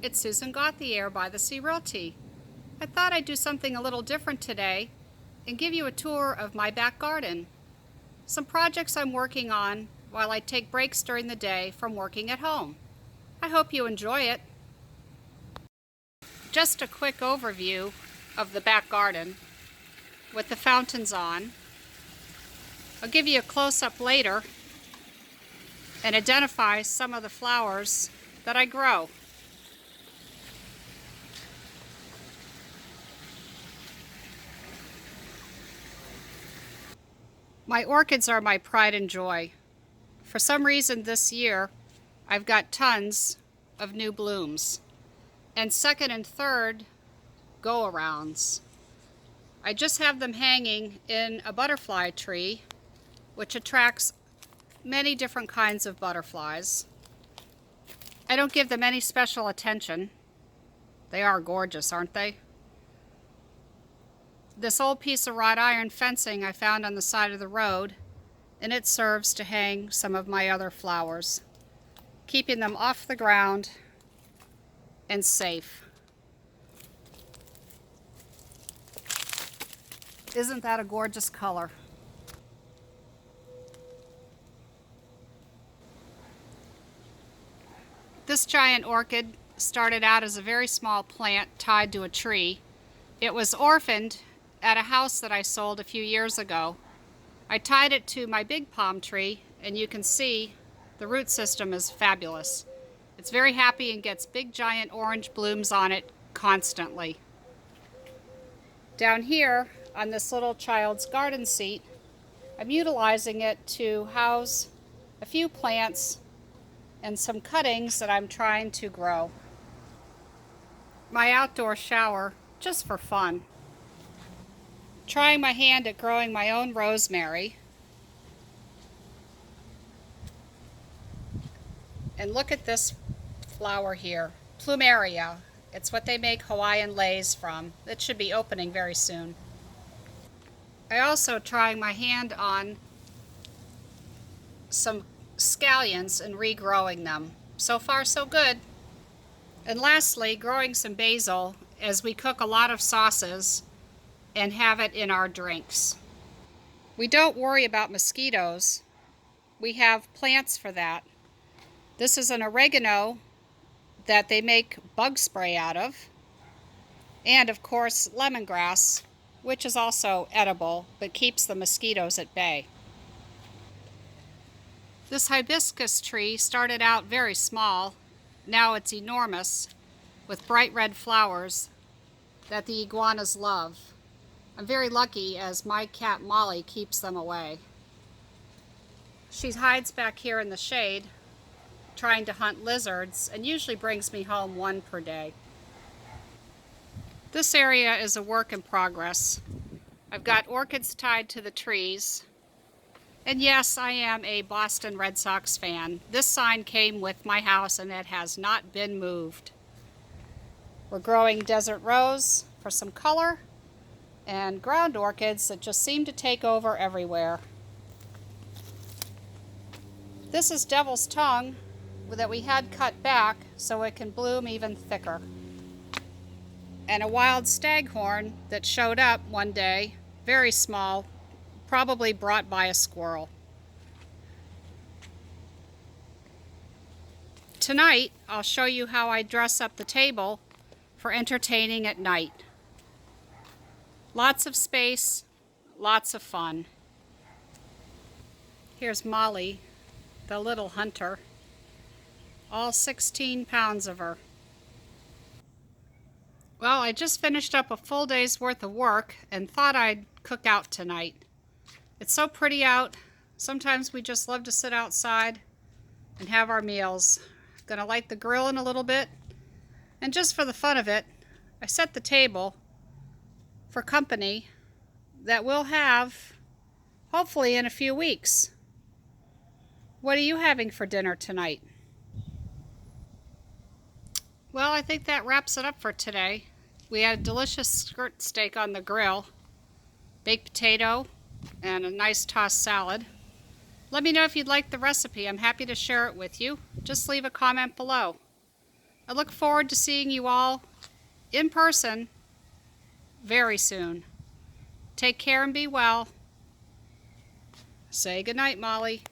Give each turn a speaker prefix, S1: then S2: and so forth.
S1: it's Susan Gauthier by the Sea Realty. I thought I'd do something a little different today and give you a tour of my back garden. Some projects I'm working on while I take breaks during the day from working at home. I hope you enjoy it. Just a quick overview of the back garden with the fountains on. I'll give you a close-up later and identify some of the flowers that I grow. My orchids are my pride and joy. For some reason this year, I've got tons of new blooms and second and third go-arounds. I just have them hanging in a butterfly tree, which attracts many different kinds of butterflies. I don't give them any special attention. They are gorgeous, aren't they? This old piece of wrought iron fencing I found on the side of the road, and it serves to hang some of my other flowers, keeping them off the ground and safe. Isn't that a gorgeous color? This giant orchid started out as a very small plant tied to a tree. It was orphaned at a house that I sold a few years ago. I tied it to my big palm tree, and you can see the root system is fabulous. It's very happy and gets big giant orange blooms on it constantly. Down here on this little child's garden seat, I'm utilizing it to house a few plants and some cuttings that I'm trying to grow. My outdoor shower, just for fun. Trying my hand at growing my own rosemary. And look at this flower here, plumeria. It's what they make Hawaiian leis from. It should be opening very soon. I also trying my hand on some scallions and regrowing them. So far so good. And lastly, growing some basil as we cook a lot of sauces and have it in our drinks. We don't worry about mosquitoes. We have plants for that. This is an oregano that they make bug spray out of. And of course lemongrass, which is also edible but keeps the mosquitoes at bay. This hibiscus tree started out very small. Now it's enormous with bright red flowers that the iguanas love. I'm very lucky as my cat Molly keeps them away. She hides back here in the shade trying to hunt lizards and usually brings me home one per day. This area is a work in progress. I've got orchids tied to the trees. And yes, I am a Boston Red Sox fan. This sign came with my house and it has not been moved. We're growing desert rose for some color and ground orchids that just seem to take over everywhere. This is devil's tongue that we had cut back so it can bloom even thicker. And a wild staghorn that showed up one day, very small, probably brought by a squirrel. Tonight, I'll show you how I dress up the table for entertaining at night. Lots of space, lots of fun. Here's Molly, the little hunter. All 16 pounds of her. Well, I just finished up a full day's worth of work and thought I'd cook out tonight. It's so pretty out. Sometimes we just love to sit outside and have our meals. I'm gonna light the grill in a little bit. And just for the fun of it, I set the table for company that we'll have hopefully in a few weeks. What are you having for dinner tonight? Well, I think that wraps it up for today. We had a delicious skirt steak on the grill, baked potato, and a nice tossed salad. Let me know if you'd like the recipe. I'm happy to share it with you. Just leave a comment below. I look forward to seeing you all in person very soon. Take care and be well. Say goodnight, Molly.